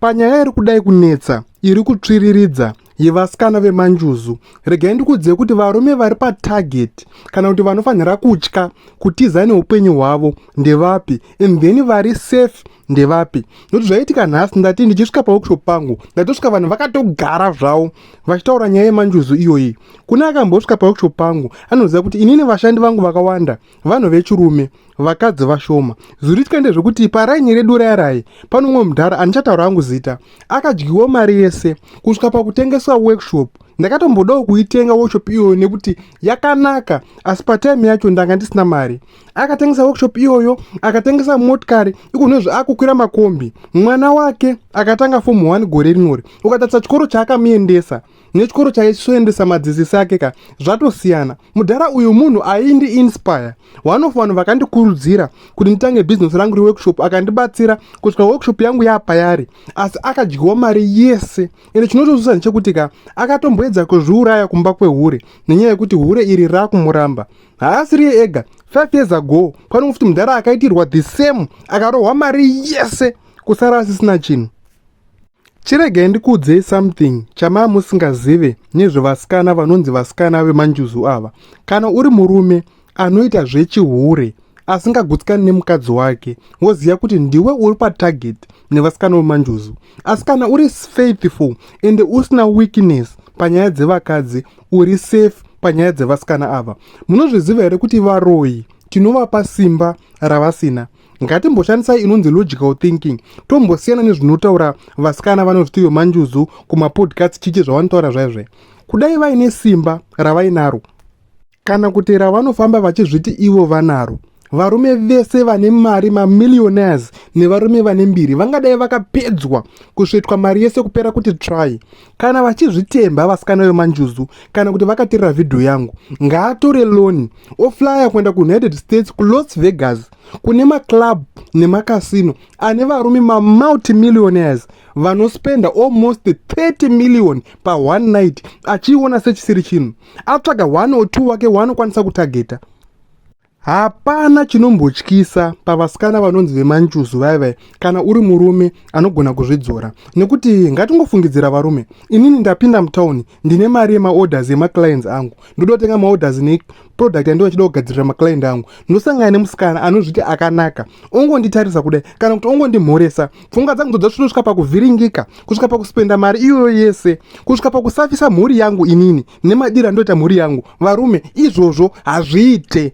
Panyaya iri kudai kunetsa iri kutsviriridza yevasikana vemanjuzu, regai ndikuudze kuti varume vari patarget kana kuti vanofanira kutya kutiza neupenyu hwavo ndevapi, and then vari safe ndevapi. Nokuti zvaitika nhasi, ndati ndichisvika paworkshop pangu ndatosvika vanhu vakatogara zvavo vachitaura nyaya yemanjuzu iyoyi. Kune akambosvika paworkshop pangu anoziva kuti inini vashandi vangu vakawanda vanhu vechirume, vakadzi vashoma. Zvichiitika ndezvekuti paraini redu rayarai pano umwe mudhara andichataura hangu zita akadyiwa mari yese kusvika pakutengeswa workshop. Ndakatombodawo kuitenga workshop iyoyo nekuti yakanaka, asi patime yacho ndanga ndisina mari. Akatengesa workshop iyoyo, akatengesa motikari, ikonezvo akukwira makombi. Mwana wake akatanga form 1 gore rinori, ukatarisa chikoro chaakamuendesa nechikoro chaisoendesa madzidzisi ake ka zvatosiyana. Mudhara uyu munhu aindi inspire. One of vanhu vakandikurudzira kuti nditange business rangu reworkshop, akandibatsira kusvika workshop yangu yapayari, asi akadyiwa mari yese. Ende chinotozusa ndechekuti ka akatomboedza kuzviuraya kumba kwehure nenyaya yekuti hure iri rakumuramba. Haasiri ega, 5 years ago pano futi mudhara akaitirwa the same, akarohwa mari yese kusara asisina chinhu. Chiregai ndikuudzei something chamaa musingazive nezvevasikana vanonzi vasikana vemanjuzu ava. Kana uri murume anoita zvechihure asingagutsikani nemukadzi wake, woziva kuti ndiwe uri patarget nevasikana vemanjuzu. Asi kana uri faithful ende usina weakness panyaya dzevakadzi, uri safe panyaya dzevasikana ava. Munozviziva here kuti varoyi tinovapa simba ravasina? Ngatimboshandisai inonzi logical thinking, tombosiyana nezvinotaura vasikana vanozviti vemanjuzu kumapodcast chichi zvavanotaura zvaizve. Kudai vaine simba ravainaro kana kuti ravanofamba vachizviti ivo vanaro, varume vese vane mari, mamillionaires nevarume vane mbiri vangadai vakapedzwa kusvetwa mari yese kupera kuti try. Kana vachizvitemba vasikana vemanjuzu, kana kuti vakateerera vhidhiyo yangu, ngaatore loan oflya kuenda kuUnited States, kuLas Vegas, kune maclub nemakasino ane varume mamultimillionaires vanospenda almost 30 million pa one night, achiona sechisiri chinhu. Atsvaga 1 or 2 wake waanokwanisa kutageta. Hapana chinombotyisa pavasikana vanonzi vemanjuzu vaivai kana uri murume anogona kuzvidzora. Nekuti ngatingofungidzira varume, inini ndapinda mutauni ndine mari yemaorders emaclients angu, ndodotenga maorders neproduct yandiwa chida kugadzirira maclient angu, ndosangana nemusikana anozviti akanaka, ongonditarisa kudai kana kuti ongondimhoresa, pfungwa dzangu dzosvika pakuvhiringika, kusvika pakuspenda mari iyoyo yese, kusvika pakusafisa mhuri yangu inini nemadiro andoita mhuri yangu. Varume, izvozvo hazviite.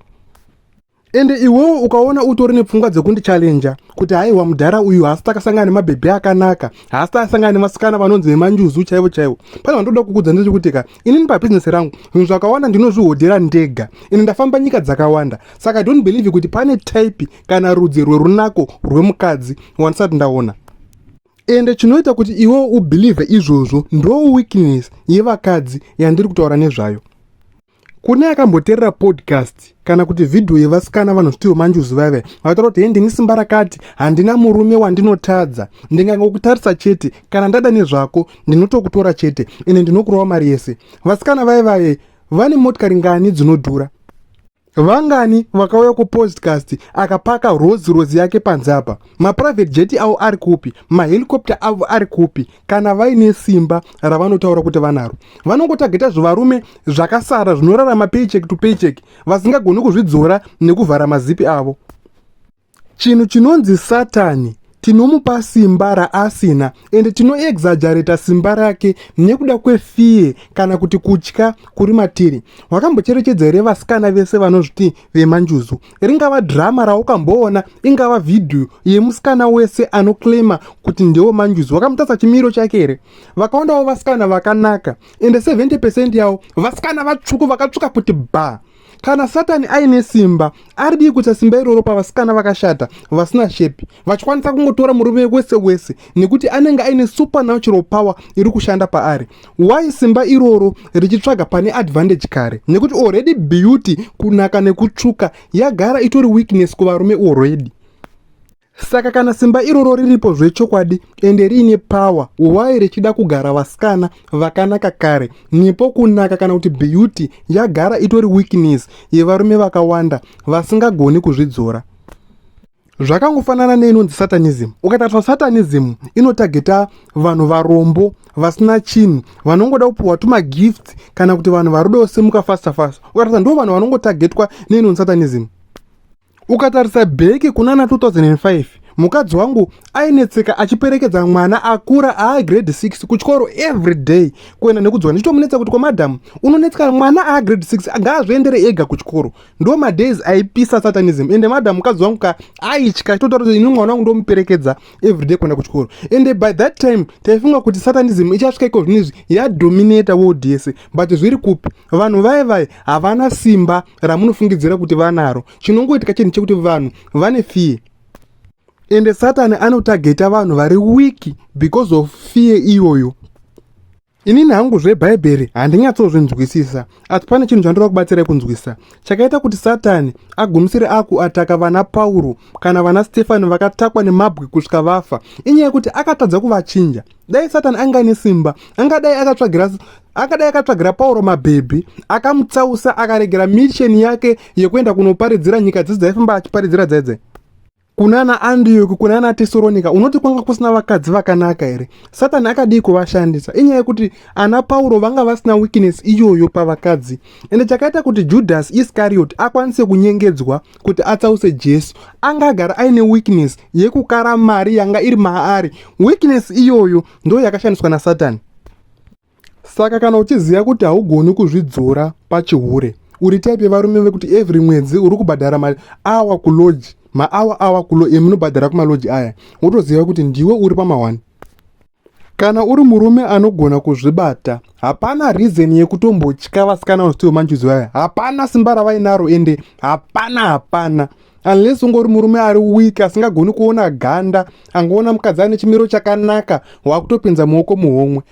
Ende iwewo ukaona utori nepfungwa dzekundichallenja kuti haiwa mudhara uyu haasi takasangana nemabhebhe akanaka, haasi takasangana nemasikana vanonzi vemanjuzu chaivo chaivo, pane vandoda kukudza ndechekuti ka inini pabhizinesi rangu zvinhu zvakawanda ndinozvihodhera ndega, ine ndafamba nyika dzakawanda, saka don't believe kuti pane type kana rudzi rwerunako rwemukadzi wandisati ndaona. Ende chinoita kuti iwewo ubhilive izvozvo ndo weakness yevakadzi yandiri kutaura nezvayo. Kune akamboteerera podcast kana kuti vhidhiyo yevasikana vanozviti vemanjuzu vaivai vataura kuti ndini simba rakati, handina murume wandinotadza, ndingangokutarisa chete, kana ndada nezvako ndinotokutora chete, ine ndinokurova mari yese. Vasikana vaivai vane motikari ngani dzinodhura? Vangani vakauya kupodcast akapaka Rolls Royce yake panze apa, maprivate jet avo ari kupi, mahelicopter avo ari kupi? Kana vaine simba ravanotaura kuti vanaro, vanongotageta zvivarume zvakasara zvinorarama paycheck to paycheck, vasingagoni kuzvidzora nekuvhara mazipi avo. Chinhu chinonzi Satani tinomupa simba raasina, ende tinoexaggerata simba rake nekuda kwefear kana kuti kutya kuri matiri. Wakambocherechedza here vasikana vese vanozviti vemanjuzu? Ringava drama raukamboona, ingava vhidhiyo yemusikana wese anoclaima kuti ndewo manjuzu, wakamutarisa chimiro chake here? Vakaondawo vasikana vakanaka, ende 70% yavo vasikana vatsvuku vakatsvuka kuti bha. Kana Satani aine simba, aridi kuita simba iroro pavasikana vakashata vasina shepi, vachikwanisa kungotora murume wese wese nekuti anenge aine supernatural power iri kushanda paari. Why simba iroro richitsvaga pane advantage kare? Nekuti already beauty, kunaka nekutsvuka yagara itori weakness kuvarume already. Saka kana simba iroro riripo zvechokwadi ende riine power, why richida kugara vasikana vakanaka kare, nepo kunaka kana kuti beauty yagara itori weakness yevarume vakawanda vasingagoni kuzvidzora? Zvakangofanana neinonzi satanism. Ukatarisa satanism inotageta vanhu varombo vasina chinhu vanongoda kupiwa tumagifts kana kuti vanhu vari kuda kusimuka fasta. Ukatarisa ndo vanhu vanongotagetwa neinonzi satanism. Ukatarisa bheki kunana 2005 mukadzi wangu ainetseka achiperekedza mwana akura grade 6 kuchikoro every day kuenda nekudzwa. Ndichitomunetsa kuti komadhamu unonetseka mwana grade 6 ngaazviendere ega kuchikoro. Ndo madays aipisa satanism. Ende madhamu mukadzi wangu aitya chitotaura kuti ini mwana wangu ndomuperekedza every day kuenda kuchikoro. Ende by that time taifunga kuti satanism ichasvika iko zvinezvi yadominata world yese, but zviri kupi? Vanhu vai havana simba ramunofungidzira kuti vanaro. Chinongoitika chinhu chekuti vanhu vane fear. Ende Satani anotageta vanhu vari wiki because of fear iyoyo. Inini hangu zveBhaibheri handinyatsozvinzwisisa, asi pane chinhu chandinoda kubatsirai kunzwisisa. Chakaita kuti Satani agumisire akuataka vana Pauro kana vana Stefani vakatakwa nemabwe kusvika vafa, inyaya yekuti akatadza kuvachinja. Dai Satani anga nesimba, angadai akatsvagira Pauro mabhebhi, akamutsausa, akaregera misheni yake yekuenda kunoparidzira nyika dzese dzaifamba achiparidzira dzaidzai. Kunana Antioch, kunana Tesalonika, unoti kwanga kusina vakadzi vakanaka here? Satani akadii kuvashandisa, inyaya yekuti ana Pauro vanga vasina weakness iyoyo pavakadzi. Ende chakaita kuti Judas Iscariot akwanise kunyengedzwa kuti atsause Jesu, angagara aine weakness yekukara mari yanga iri maari. Weakness iyoyo ndo yakashandiswa naSatani. Saka kana uchiziva kuti haugoni kuzvidzora pachihure, uri type yevarume vekuti every mwedzi uri kubhadhara maawa kuloji, maawa emunobhadhara kumaloji aya, wotoziva kuti ndiwe uri pama1. Kana uri murume anogona kuzvibata, hapana reason yekutombotya vasikana vositiwo manjuzi vaya. Hapana simba ravainaro, ende hapana. Unless ungori murume ari weak asingagoni kuona ganda, angoona mukadzi ane chimiro chakanaka, wakutopinza muoko muhomwe.